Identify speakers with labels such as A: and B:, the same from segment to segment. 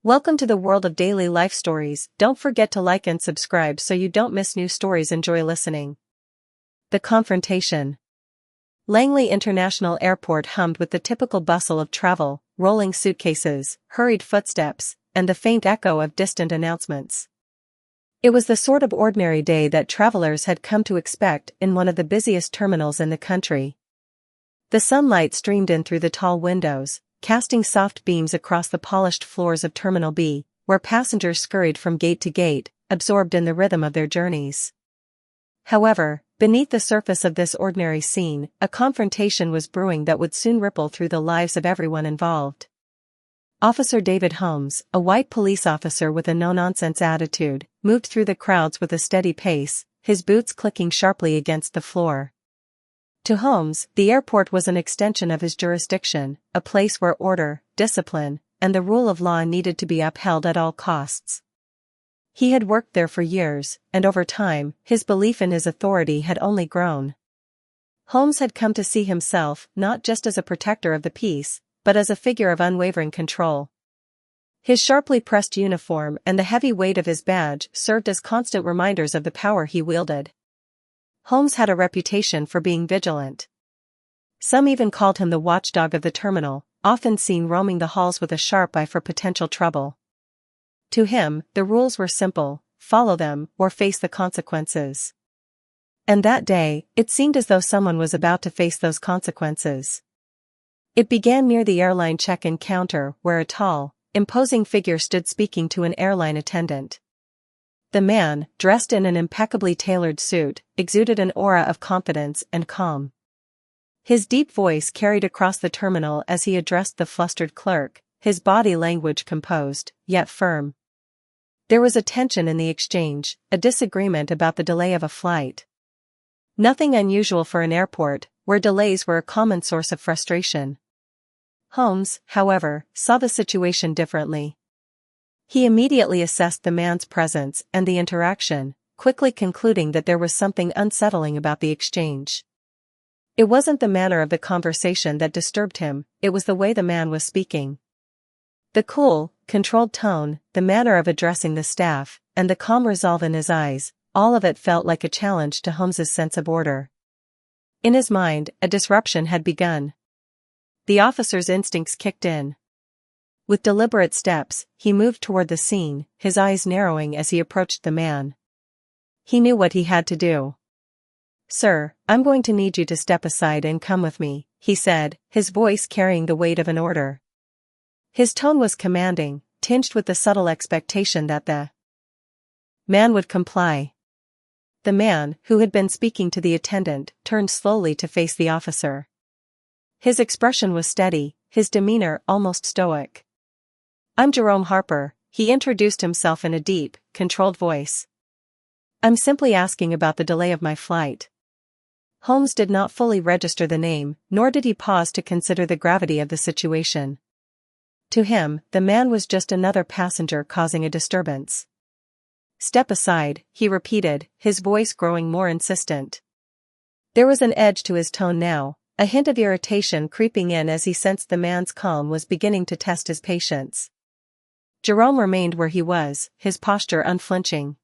A: Welcome to the world of daily life stories. Don't forget to like and subscribe so you don't miss new stories. Enjoy listening. The confrontation. Langley International Airport hummed with the typical bustle of travel, rolling suitcases, hurried footsteps, and the faint echo of distant announcements. It was the sort of ordinary day that travelers had come to expect in one of the busiest terminals in the country. The sunlight streamed in through the tall windows, casting soft beams across the polished floors of Terminal B, where passengers scurried from gate to gate, absorbed in the rhythm of their journeys. However, beneath the surface of this ordinary scene, a confrontation was brewing that would soon ripple through the lives of everyone involved. Officer David Holmes, a white police officer with a no-nonsense attitude, moved through the crowds with a steady pace, his boots clicking sharply against the floor. To Holmes, the airport was an extension of his jurisdiction, a place where order, discipline, and the rule of law needed to be upheld at all costs. He had worked there for years, and over time, his belief in his authority had only grown. Holmes had come to see himself not just as a protector of the peace, but as a figure of unwavering control. His sharply pressed uniform and the heavy weight of his badge served as constant reminders of the power he wielded. Holmes had a reputation for being vigilant. Some even called him the watchdog of the terminal, often seen roaming the halls with a sharp eye for potential trouble. To him, the rules were simple: follow them or face the consequences. And that day, it seemed as though someone was about to face those consequences. It began near the airline check-in counter where a tall, imposing figure stood speaking to an airline attendant. The man, dressed in an impeccably tailored suit, exuded an aura of confidence and calm. His deep voice carried across the terminal as he addressed the flustered clerk, his body language composed, yet firm. There was a tension in the exchange, a disagreement about the delay of a flight. Nothing unusual for an airport, where delays were a common source of frustration. Holmes, however, saw the situation differently. He immediately assessed the man's presence and the interaction, quickly concluding that there was something unsettling about the exchange. It wasn't the manner of the conversation that disturbed him, it was the way the man was speaking. The cool, controlled tone, the manner of addressing the staff, and the calm resolve in his eyes, all of it felt like a challenge to Holmes's sense of order. In his mind, a disruption had begun. The officer's instincts kicked in. With deliberate steps, he moved toward the scene, his eyes narrowing as he approached the man. He knew what he had to do. "Sir, I'm going to need you to step aside and come with me," he said, his voice carrying the weight of an order. His tone was commanding, tinged with the subtle expectation that the man would comply. The man, who had been speaking to the attendant, turned slowly to face the officer. His expression was steady, his demeanor almost stoic. "I'm Jerome Harper," he introduced himself in a deep, controlled voice. "I'm simply asking about the delay of my flight." Holmes did not fully register the name, nor did he pause to consider the gravity of the situation. To him, the man was just another passenger causing a disturbance. "Step aside," he repeated, his voice growing more insistent. There was an edge to his tone now, a hint of irritation creeping in as he sensed the man's calm was beginning to test his patience. Jerome remained where he was, his posture unflinching.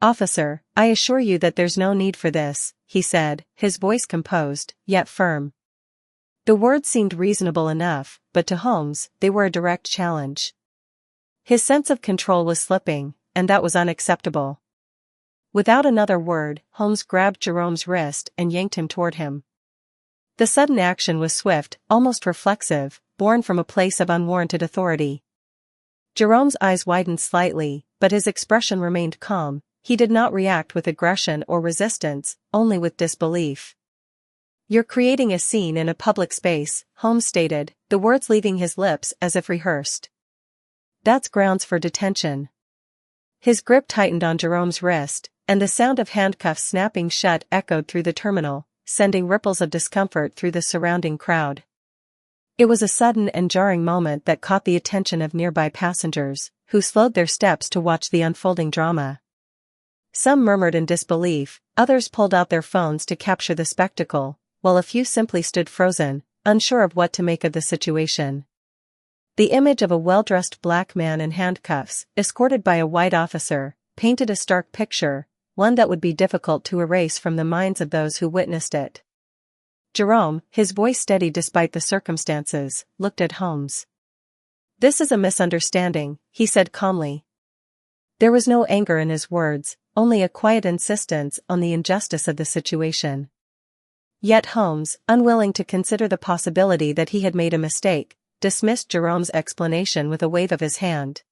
A: "Officer, I assure you that there's no need for this," he said, his voice composed, yet firm. The words seemed reasonable enough, but to Holmes, they were a direct challenge. His sense of control was slipping, and that was unacceptable. Without another word, Holmes grabbed Jerome's wrist and yanked him toward him. The sudden action was swift, almost reflexive, born from a place of unwarranted authority. Jerome's eyes widened slightly, but his expression remained calm. He did not react with aggression or resistance, only with disbelief. "You're creating a scene in a public space," Holmes stated, the words leaving his lips as if rehearsed. "That's grounds for detention." His grip tightened on Jerome's wrist, and the sound of handcuffs snapping shut echoed through the terminal, sending ripples of discomfort through the surrounding crowd. It was a sudden and jarring moment that caught the attention of nearby passengers, who slowed their steps to watch the unfolding drama. Some murmured in disbelief, others pulled out their phones to capture the spectacle, while a few simply stood frozen, unsure of what to make of the situation. The image of a well-dressed black man in handcuffs, escorted by a white officer, painted a stark picture, one that would be difficult to erase from the minds of those who witnessed it. Jerome, his voice steady despite the circumstances, looked at Holmes. "This is a misunderstanding," he said calmly. There was no anger in his words, only a quiet insistence on the injustice of the situation. Yet Holmes, unwilling to consider the possibility that he had made a mistake, dismissed Jerome's explanation with a wave of his hand.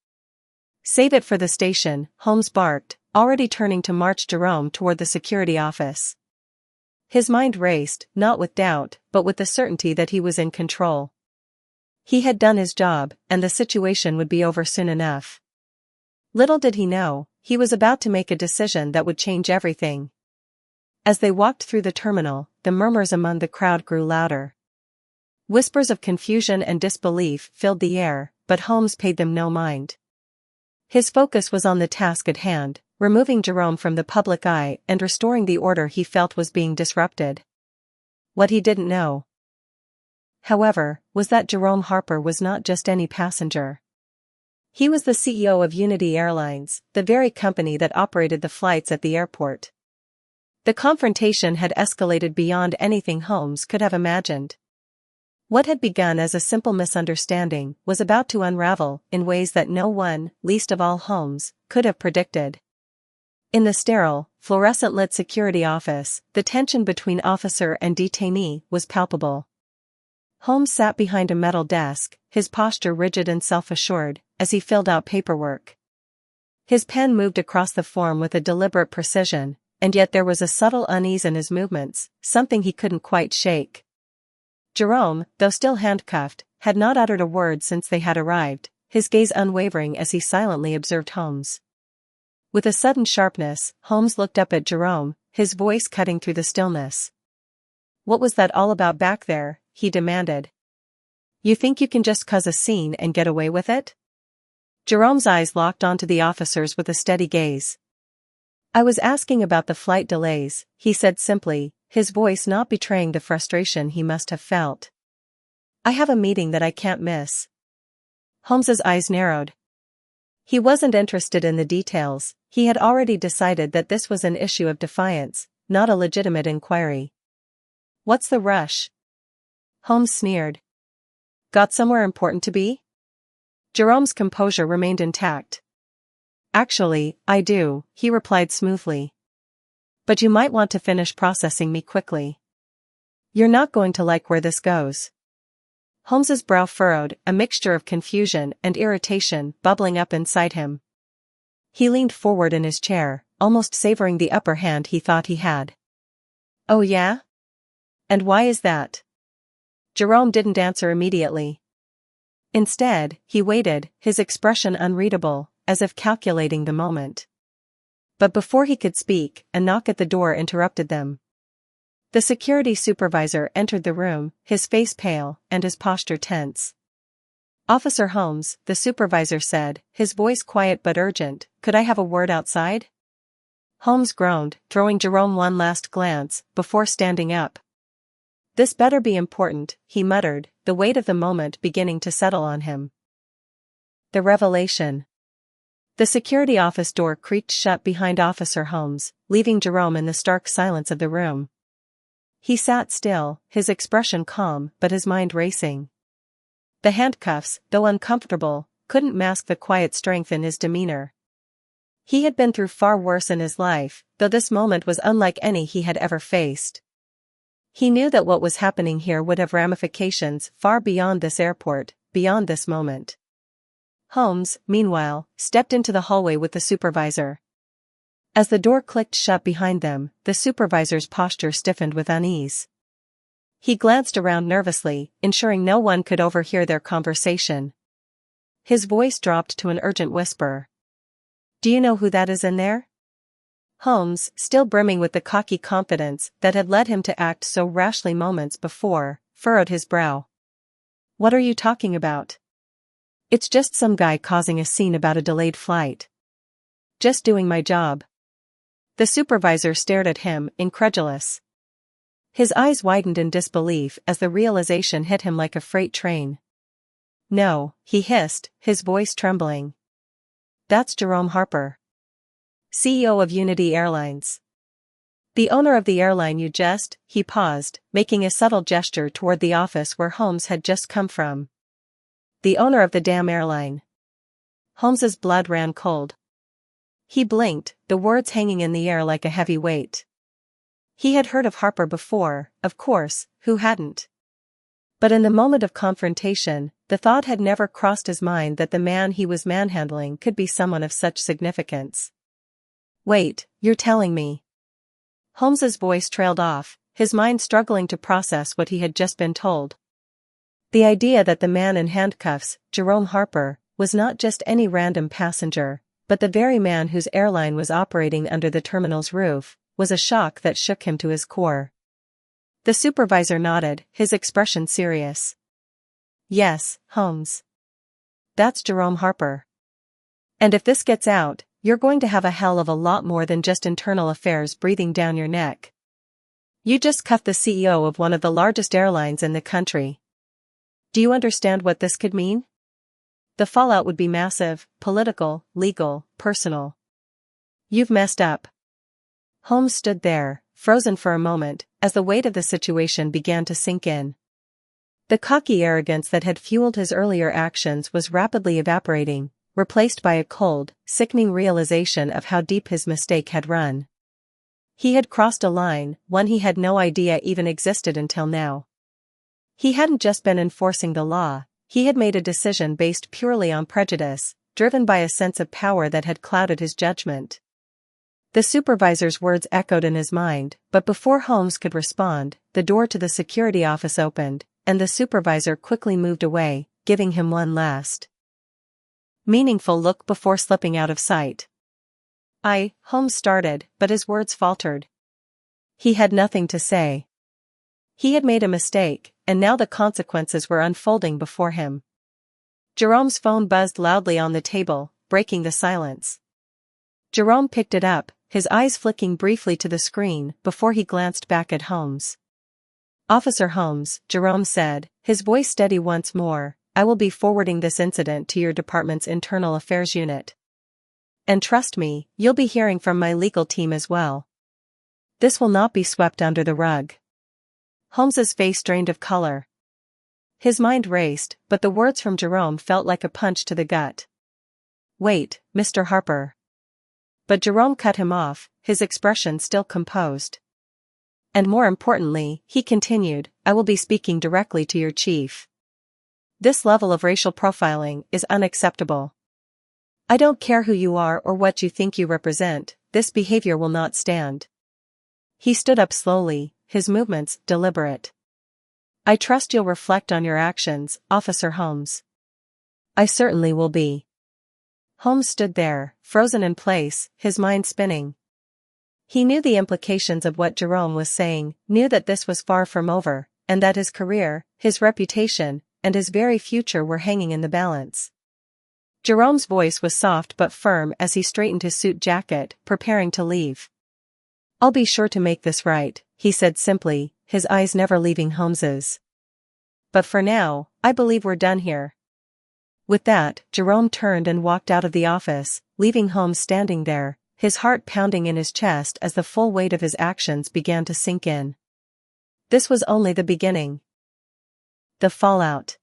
A: "Save it for the station," Holmes barked, already turning to march Jerome toward the security office. His mind raced, not with doubt, but with the certainty that he was in control. He had done his job, and the situation would be over soon enough. Little did he know, he was about to make a decision that would change everything. As they walked through the terminal, the murmurs among the crowd grew louder. Whispers of confusion and disbelief filled the air, but Holmes paid them no mind. His focus was on the task at hand, removing Jerome from the public eye and restoring the order he felt was being disrupted. What he didn't know, however, was that Jerome Harper was not just any passenger. He was the CEO of Unity Airlines, the very company that operated the flights at the airport. The confrontation had escalated beyond anything Holmes could have imagined. What had begun as a simple misunderstanding was about to unravel in ways that no one, least of all Holmes, could have predicted. In the sterile, fluorescent-lit security office, the tension between officer and detainee was palpable. Holmes sat behind a metal desk, his posture rigid and self-assured, as he filled out paperwork. His pen moved across the form with a deliberate precision, and yet there was a subtle unease in his movements, something he couldn't quite shake. Jerome, though still handcuffed, had not uttered a word since they had arrived, his gaze unwavering as he silently observed Holmes. With a sudden sharpness, Holmes looked up at Jerome, his voice cutting through the stillness. "What was that all about back there?" he demanded. "You think you can just cause a scene and get away with it?" Jerome's eyes locked onto the officer's with a steady gaze. "I was asking about the flight delays," he said simply, his voice not betraying the frustration he must have felt. "I have a meeting that I can't miss." Holmes's eyes narrowed. He wasn't interested in the details, he had already decided that this was an issue of defiance, not a legitimate inquiry. "What's the rush?" Holmes sneered. "Got somewhere important to be?" Jerome's composure remained intact. "Actually, I do," he replied smoothly. "But you might want to finish processing me quickly. You're not going to like where this goes." Holmes's brow furrowed, a mixture of confusion and irritation bubbling up inside him. He leaned forward in his chair, almost savoring the upper hand he thought he had. "Oh yeah? And why is that?" Jerome didn't answer immediately. Instead, he waited, his expression unreadable, as if calculating the moment. But before he could speak, a knock at the door interrupted them. The security supervisor entered the room, his face pale, and his posture tense. "Officer Holmes," the supervisor said, his voice quiet but urgent, "could I have a word outside?" Holmes groaned, throwing Jerome one last glance, before standing up. "This better be important," he muttered, the weight of the moment beginning to settle on him. The revelation. The security office door creaked shut behind Officer Holmes, leaving Jerome in the stark silence of the room. He sat still, his expression calm but his mind racing. The handcuffs, though uncomfortable, couldn't mask the quiet strength in his demeanor. He had been through far worse in his life, though this moment was unlike any he had ever faced. He knew that what was happening here would have ramifications far beyond this airport, beyond this moment. Holmes, meanwhile, stepped into the hallway with the supervisor. As the door clicked shut behind them, the supervisor's posture stiffened with unease. He glanced around nervously, ensuring no one could overhear their conversation. His voice dropped to an urgent whisper. "Do you know who that is in there?" Holmes, still brimming with the cocky confidence that had led him to act so rashly moments before, furrowed his brow. "What are you talking about?" "It's just some guy causing a scene about a delayed flight." "Just doing my job." The supervisor stared at him, incredulous. His eyes widened in disbelief as the realization hit him like a freight train. No, he hissed, his voice trembling. That's Jerome Harper, CEO of Unity Airlines. The owner of the airline you just, he paused, making a subtle gesture toward the office where Holmes had just come from. The owner of the damn airline. Holmes's blood ran cold. He blinked, the words hanging in the air like a heavy weight. He had heard of Harper before, of course, who hadn't? But in the moment of confrontation, the thought had never crossed his mind that the man he was manhandling could be someone of such significance. Wait, you're telling me? Holmes's voice trailed off, his mind struggling to process what he had just been told. The idea that the man in handcuffs, Jerome Harper, was not just any random passenger, but the very man whose airline was operating under the terminal's roof, was a shock that shook him to his core. The supervisor nodded, his expression serious. Yes, Holmes. That's Jerome Harper. And if this gets out, you're going to have a hell of a lot more than just internal affairs breathing down your neck. You just cuffed the CEO of one of the largest airlines in the country. Do you understand what this could mean? The fallout would be massive, political, legal, personal. You've messed up. Holmes stood there, frozen for a moment, as the weight of the situation began to sink in. The cocky arrogance that had fueled his earlier actions was rapidly evaporating, replaced by a cold, sickening realization of how deep his mistake had run. He had crossed a line, one he had no idea even existed until now. He hadn't just been enforcing the law, he had made a decision based purely on prejudice, driven by a sense of power that had clouded his judgment. The supervisor's words echoed in his mind, but before Holmes could respond, the door to the security office opened, and the supervisor quickly moved away, giving him one last meaningful look before slipping out of sight. Holmes started, but his words faltered. He had nothing to say. He had made a mistake, and now the consequences were unfolding before him. Jerome's phone buzzed loudly on the table, breaking the silence. Jerome picked it up, his eyes flicking briefly to the screen before he glanced back at Holmes. Officer Holmes, Jerome said, his voice steady once more, I will be forwarding this incident to your department's internal affairs unit. And trust me, you'll be hearing from my legal team as well. This will not be swept under the rug. Holmes's face drained of color. His mind raced, but the words from Jerome felt like a punch to the gut. Wait, Mr. Harper. But Jerome cut him off, his expression still composed. And more importantly, he continued, I will be speaking directly to your chief. This level of racial profiling is unacceptable. I don't care who you are or what you think you represent, this behavior will not stand. He stood up slowly, his movements deliberate. I trust you'll reflect on your actions, Officer Holmes. I certainly will be. Holmes stood there, frozen in place, his mind spinning. He knew the implications of what Jerome was saying, knew that this was far from over, and that his career, his reputation, and his very future were hanging in the balance. Jerome's voice was soft but firm as he straightened his suit jacket, preparing to leave. I'll be sure to make this right, he said simply, his eyes never leaving Holmes's. But for now, I believe we're done here. With that, Jerome turned and walked out of the office, leaving Holmes standing there, his heart pounding in his chest as the full weight of his actions began to sink in. This was only the beginning. The fallout.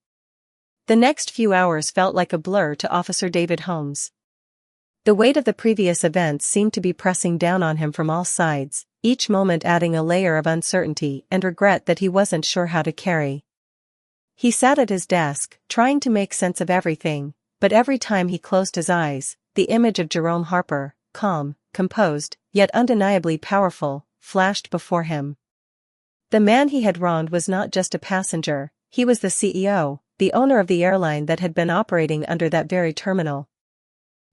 A: The next few hours felt like a blur to Officer David Holmes. The weight of the previous events seemed to be pressing down on him from all sides, each moment adding a layer of uncertainty and regret that he wasn't sure how to carry. He sat at his desk, trying to make sense of everything, but every time he closed his eyes, the image of Jerome Harper, calm, composed, yet undeniably powerful, flashed before him. The man he had wronged was not just a passenger, he was the CEO, the owner of the airline that had been operating under that very terminal.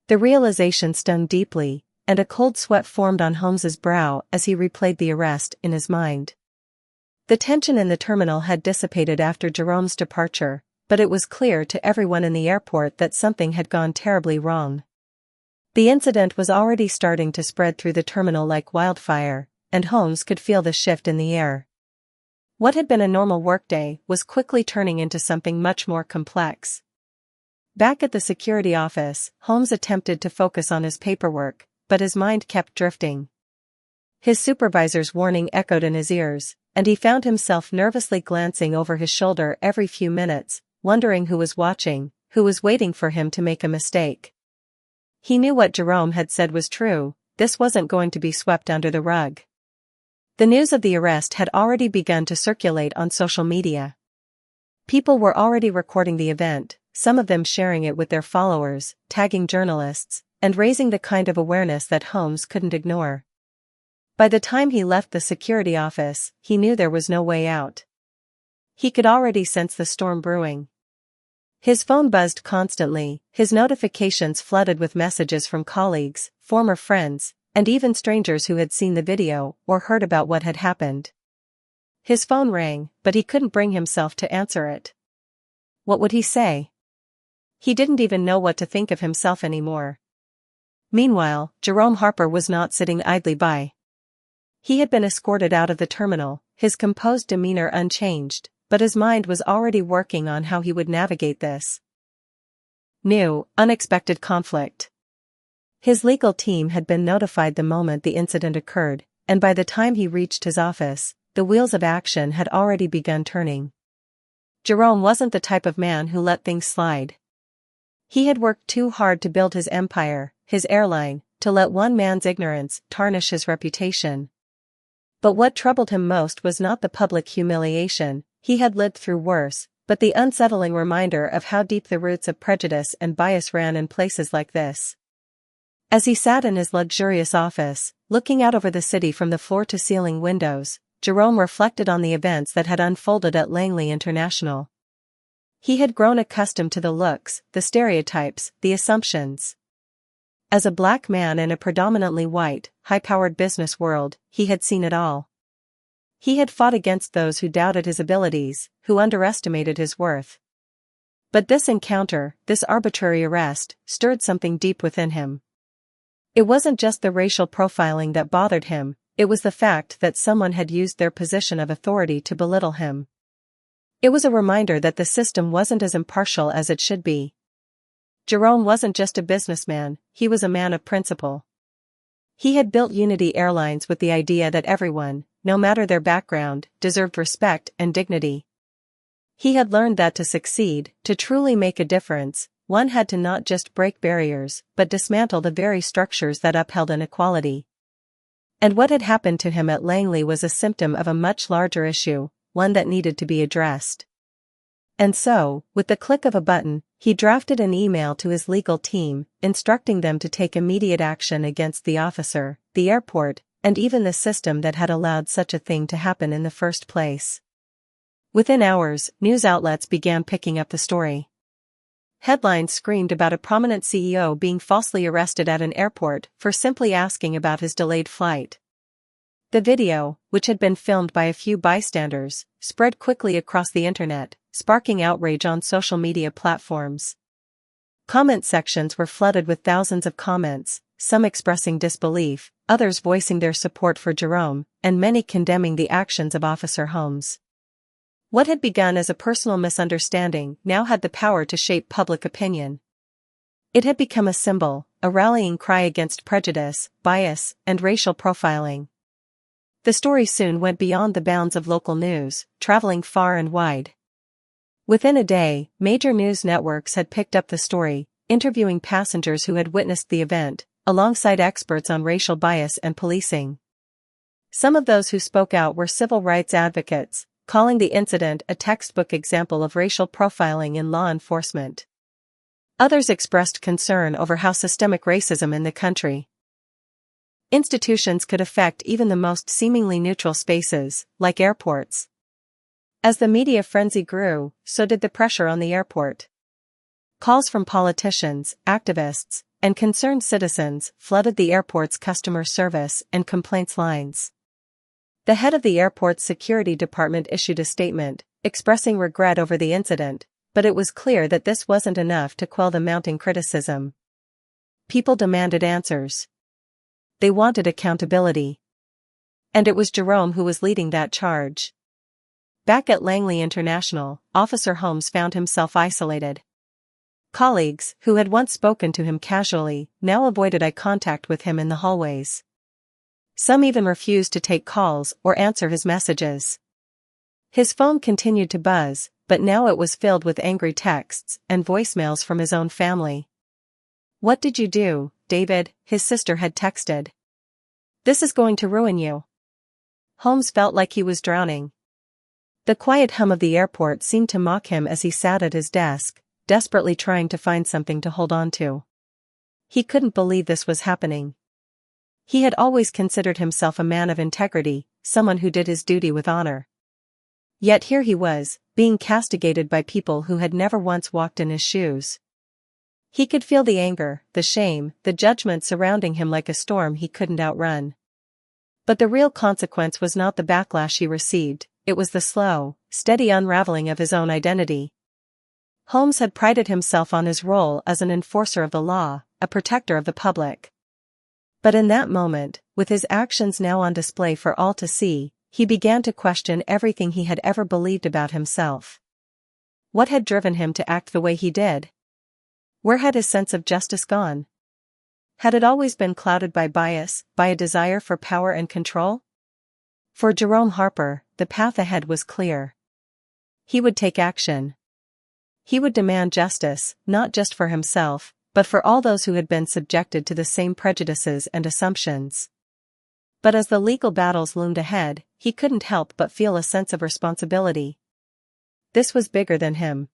A: The realization stung deeply, and a cold sweat formed on Holmes's brow as he replayed the arrest in his mind. The tension in the terminal had dissipated after Jerome's departure, but it was clear to everyone in the airport that something had gone terribly wrong. The incident was already starting to spread through the terminal like wildfire, and Holmes could feel the shift in the air. What had been a normal workday was quickly turning into something much more complex. Back at the security office, Holmes attempted to focus on his paperwork, but his mind kept drifting. His supervisor's warning echoed in his ears, and he found himself nervously glancing over his shoulder every few minutes, wondering who was watching, who was waiting for him to make a mistake. He knew what Jerome had said was true: this wasn't going to be swept under the rug. The news of the arrest had already begun to circulate on social media. People were already recording the event, some of them sharing it with their followers, tagging journalists, and raising the kind of awareness that Holmes couldn't ignore. By the time he left the security office, he knew there was no way out. He could already sense the storm brewing. His phone buzzed constantly, his notifications flooded with messages from colleagues, former friends, and even strangers who had seen the video or heard about what had happened. His phone rang, but he couldn't bring himself to answer it. What would he say? He didn't even know what to think of himself anymore. Meanwhile, Jerome Harper was not sitting idly by. He had been escorted out of the terminal, his composed demeanor unchanged, but his mind was already working on how he would navigate this new, unexpected conflict. His legal team had been notified the moment the incident occurred, and by the time he reached his office, the wheels of action had already begun turning. Jerome wasn't the type of man who let things slide. He had worked too hard to build his empire, his airline, to let one man's ignorance tarnish his reputation. But what troubled him most was not the public humiliation. He had lived through worse, but the unsettling reminder of how deep the roots of prejudice and bias ran in places like this. As he sat in his luxurious office, looking out over the city from the floor-to-ceiling windows, Jerome reflected on the events that had unfolded at Langley International. He had grown accustomed to the looks, the stereotypes, the assumptions. As a black man in a predominantly white, high-powered business world, he had seen it all. He had fought against those who doubted his abilities, who underestimated his worth. But this encounter, this arbitrary arrest, stirred something deep within him. It wasn't just the racial profiling that bothered him, it was the fact that someone had used their position of authority to belittle him. It was a reminder that the system wasn't as impartial as it should be. Jerome wasn't just a businessman, he was a man of principle. He had built Unity Airlines with the idea that everyone, no matter their background, deserved respect and dignity. He had learned that to succeed, to truly make a difference, one had to not just break barriers, but dismantle the very structures that upheld inequality. And what had happened to him at Langley was a symptom of a much larger issue, one that needed to be addressed. And so, with the click of a button, he drafted an email to his legal team, instructing them to take immediate action against the officer, the airport, and even the system that had allowed such a thing to happen in the first place. Within hours, news outlets began picking up the story. Headlines screamed about a prominent CEO being falsely arrested at an airport for simply asking about his delayed flight. The video, which had been filmed by a few bystanders, spread quickly across the internet, sparking outrage on social media platforms. Comment sections were flooded with thousands of comments, some expressing disbelief, others voicing their support for Jerome, and many condemning the actions of Officer Holmes. What had begun as a personal misunderstanding now had the power to shape public opinion. It had become a symbol, a rallying cry against prejudice, bias, and racial profiling. The story soon went beyond the bounds of local news, traveling far and wide. Within a day, major news networks had picked up the story, interviewing passengers who had witnessed the event, alongside experts on racial bias and policing. Some of those who spoke out were civil rights advocates, calling the incident a textbook example of racial profiling in law enforcement. Others expressed concern over how systemic racism in the country institutions could affect even the most seemingly neutral spaces, like airports. As the media frenzy grew, so did the pressure on the airport. Calls from politicians, activists, and concerned citizens flooded the airport's customer service and complaints lines. The head of the airport's security department issued a statement, expressing regret over the incident, but it was clear that this wasn't enough to quell the mounting criticism. People demanded answers. They wanted accountability. And it was Jerome who was leading that charge. Back at Langley International, Officer Holmes found himself isolated. Colleagues, who had once spoken to him casually, now avoided eye contact with him in the hallways. Some even refused to take calls or answer his messages. His phone continued to buzz, but now it was filled with angry texts and voicemails from his own family. "What did you do, David?" his sister had texted. "This is going to ruin you." Holmes felt like he was drowning. The quiet hum of the airport seemed to mock him as he sat at his desk, desperately trying to find something to hold on to. He couldn't believe this was happening. He had always considered himself a man of integrity, someone who did his duty with honor. Yet here he was, being castigated by people who had never once walked in his shoes. He could feel the anger, the shame, the judgment surrounding him like a storm he couldn't outrun. But the real consequence was not the backlash he received, it was the slow, steady unraveling of his own identity. Holmes had prided himself on his role as an enforcer of the law, a protector of the public. But in that moment, with his actions now on display for all to see, he began to question everything he had ever believed about himself. What had driven him to act the way he did? Where had his sense of justice gone? Had it always been clouded by bias, by a desire for power and control? For Jerome Harper, the path ahead was clear. He would take action. He would demand justice, not just for himself, but for all those who had been subjected to the same prejudices and assumptions. But as the legal battles loomed ahead, he couldn't help but feel a sense of responsibility. This was bigger than him.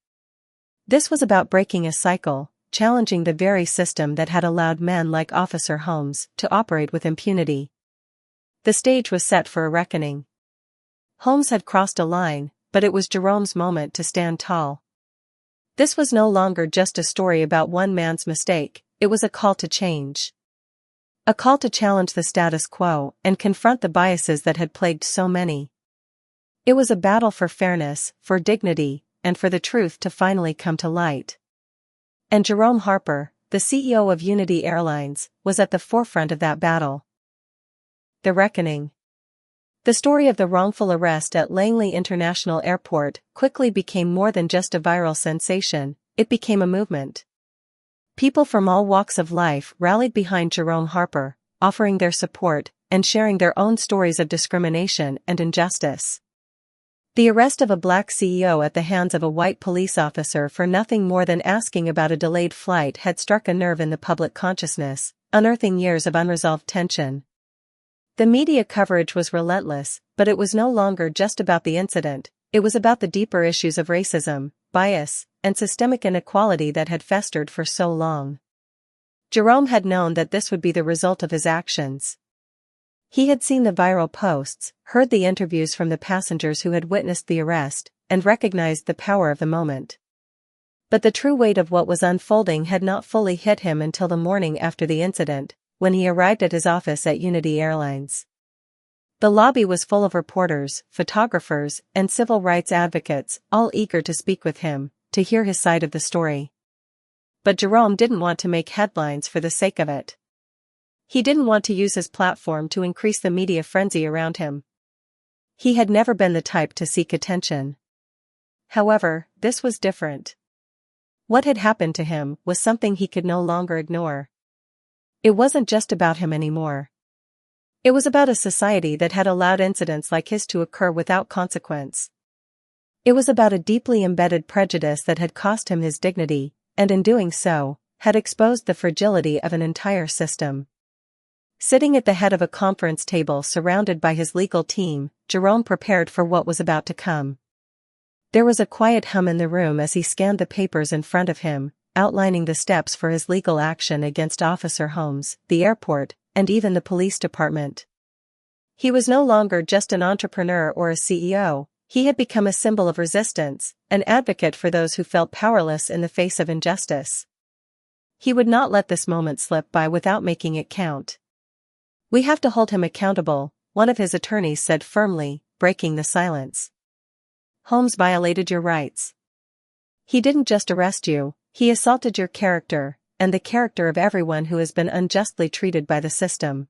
A: This was about breaking a cycle, challenging the very system that had allowed men like Officer Holmes to operate with impunity. The stage was set for a reckoning. Holmes had crossed a line, but it was Jerome's moment to stand tall. This was no longer just a story about one man's mistake, it was a call to change. A call to challenge the status quo and confront the biases that had plagued so many. It was a battle for fairness, for dignity, and for the truth to finally come to light. And Jerome Harper, the CEO of Unity Airlines, was at the forefront of that battle. The reckoning. The story of the wrongful arrest at Langley International Airport quickly became more than just a viral sensation, it became a movement. People from all walks of life rallied behind Jerome Harper, offering their support and sharing their own stories of discrimination and injustice. The arrest of a black CEO at the hands of a white police officer for nothing more than asking about a delayed flight had struck a nerve in the public consciousness, unearthing years of unresolved tension. The media coverage was relentless, but it was no longer just about the incident, it was about the deeper issues of racism, bias, and systemic inequality that had festered for so long. Jerome had known that this would be the result of his actions. He had seen the viral posts, heard the interviews from the passengers who had witnessed the arrest, and recognized the power of the moment. But the true weight of what was unfolding had not fully hit him until the morning after the incident, when he arrived at his office at Unity Airlines. The lobby was full of reporters, photographers, and civil rights advocates, all eager to speak with him, to hear his side of the story. But Jerome didn't want to make headlines for the sake of it. He didn't want to use his platform to increase the media frenzy around him. He had never been the type to seek attention. However, this was different. What had happened to him was something he could no longer ignore. It wasn't just about him anymore. It was about a society that had allowed incidents like his to occur without consequence. It was about a deeply embedded prejudice that had cost him his dignity, and in doing so, had exposed the fragility of an entire system. Sitting at the head of a conference table surrounded by his legal team, Jerome prepared for what was about to come. There was a quiet hum in the room as he scanned the papers in front of him, outlining the steps for his legal action against Officer Holmes, the airport, and even the police department. He was no longer just an entrepreneur or a CEO, he had become a symbol of resistance, an advocate for those who felt powerless in the face of injustice. He would not let this moment slip by without making it count. "We have to hold him accountable," one of his attorneys said firmly, breaking the silence. "Holmes violated your rights. He didn't just arrest you, he assaulted your character, and the character of everyone who has been unjustly treated by the system."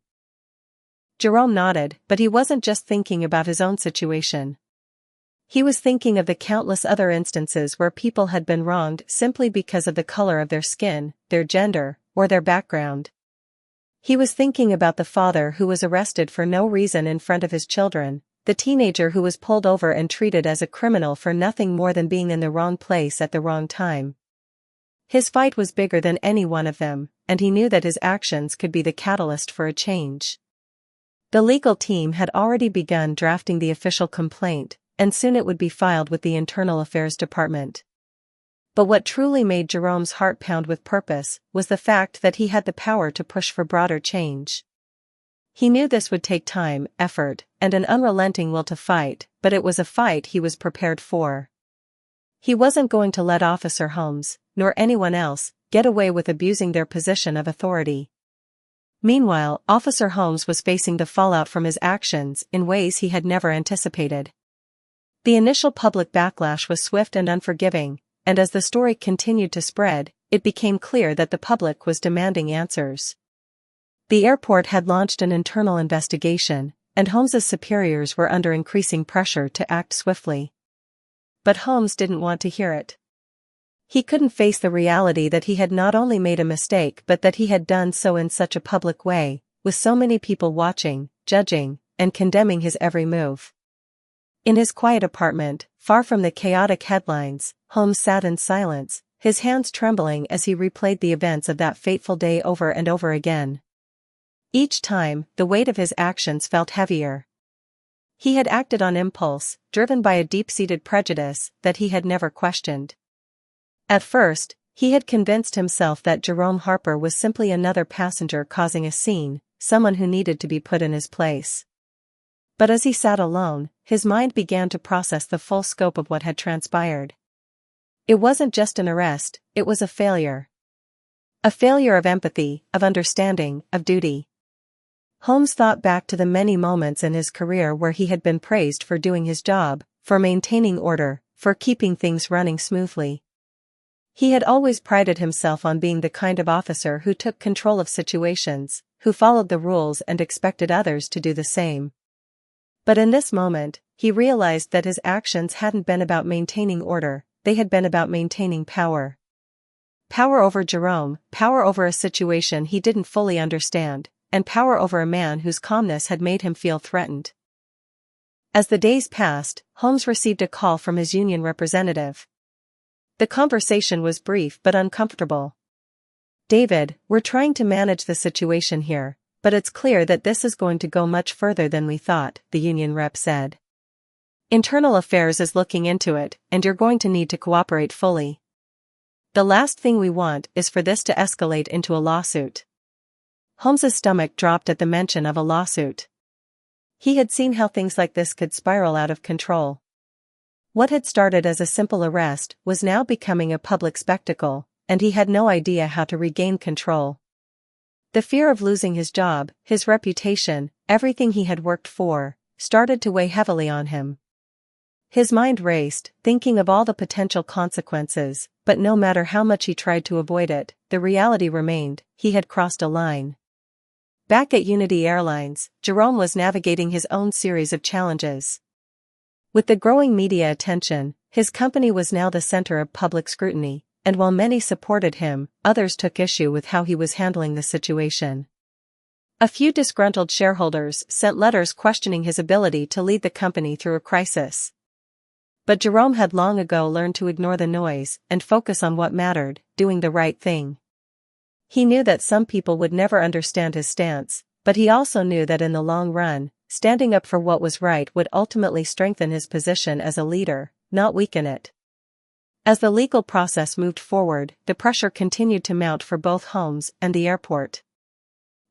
A: Jerome nodded, but he wasn't just thinking about his own situation. He was thinking of the countless other instances where people had been wronged simply because of the color of their skin, their gender, or their background. He was thinking about the father who was arrested for no reason in front of his children, the teenager who was pulled over and treated as a criminal for nothing more than being in the wrong place at the wrong time. His fight was bigger than any one of them, and he knew that his actions could be the catalyst for a change. The legal team had already begun drafting the official complaint, and soon it would be filed with the Internal Affairs Department. But what truly made Jerome's heart pound with purpose was the fact that he had the power to push for broader change. He knew this would take time, effort, and an unrelenting will to fight, but it was a fight he was prepared for. He wasn't going to let Officer Holmes, nor anyone else, get away with abusing their position of authority. Meanwhile, Officer Holmes was facing the fallout from his actions in ways he had never anticipated. The initial public backlash was swift and unforgiving, and as the story continued to spread, it became clear that the public was demanding answers. The airport had launched an internal investigation, and Holmes's superiors were under increasing pressure to act swiftly. But Holmes didn't want to hear it. He couldn't face the reality that he had not only made a mistake but that he had done so in such a public way, with so many people watching, judging, and condemning his every move. In his quiet apartment, far from the chaotic headlines, Holmes sat in silence, his hands trembling as he replayed the events of that fateful day over and over again. Each time, the weight of his actions felt heavier. He had acted on impulse, driven by a deep-seated prejudice that he had never questioned. At first, he had convinced himself that Jerome Harper was simply another passenger causing a scene, someone who needed to be put in his place. But as he sat alone, his mind began to process the full scope of what had transpired. It wasn't just an arrest, it was a failure. A failure of empathy, of understanding, of duty. Holmes thought back to the many moments in his career where he had been praised for doing his job, for maintaining order, for keeping things running smoothly. He had always prided himself on being the kind of officer who took control of situations, who followed the rules and expected others to do the same. But in this moment, he realized that his actions hadn't been about maintaining order, they had been about maintaining power. Power over Jerome, power over a situation he didn't fully understand, and power over a man whose calmness had made him feel threatened. As the days passed, Holmes received a call from his union representative. The conversation was brief but uncomfortable. "David, we're trying to manage the situation here, but it's clear that this is going to go much further than we thought," the union rep said. "Internal Affairs is looking into it, and you're going to need to cooperate fully. The last thing we want is for this to escalate into a lawsuit." Holmes's stomach dropped at the mention of a lawsuit. He had seen how things like this could spiral out of control. What had started as a simple arrest was now becoming a public spectacle, and he had no idea how to regain control. The fear of losing his job, his reputation, everything he had worked for, started to weigh heavily on him. His mind raced, thinking of all the potential consequences, but no matter how much he tried to avoid it, the reality remained: he had crossed a line. Back at Unity Airlines, Jerome was navigating his own series of challenges. With the growing media attention, his company was now the center of public scrutiny, and while many supported him, others took issue with how he was handling the situation. A few disgruntled shareholders sent letters questioning his ability to lead the company through a crisis. But Jerome had long ago learned to ignore the noise and focus on what mattered: doing the right thing. He knew that some people would never understand his stance, but he also knew that in the long run, standing up for what was right would ultimately strengthen his position as a leader, not weaken it. As the legal process moved forward, the pressure continued to mount for both Holmes and the airport.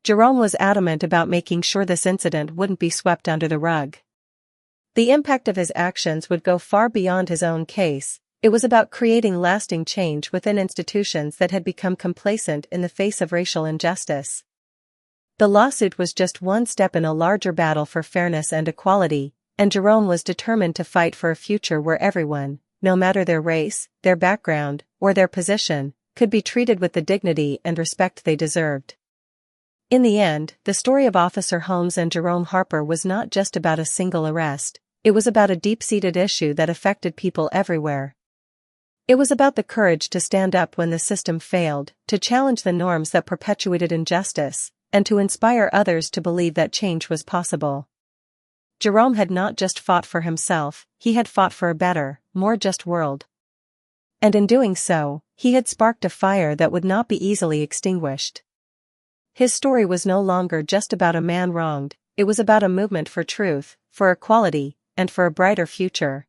A: Jerome was adamant about making sure this incident wouldn't be swept under the rug. The impact of his actions would go far beyond his own case. It was about creating lasting change within institutions that had become complacent in the face of racial injustice. The lawsuit was just one step in a larger battle for fairness and equality, and Jerome was determined to fight for a future where everyone, no matter their race, their background, or their position, could be treated with the dignity and respect they deserved. In the end, the story of Officer Holmes and Jerome Harper was not just about a single arrest. It was about a deep-seated issue that affected people everywhere. It was about the courage to stand up when the system failed, to challenge the norms that perpetuated injustice, and to inspire others to believe that change was possible. Jerome had not just fought for himself, he had fought for a better, more just world. And in doing so, he had sparked a fire that would not be easily extinguished. His story was no longer just about a man wronged, it was about a movement for truth, for equality, and for a brighter future.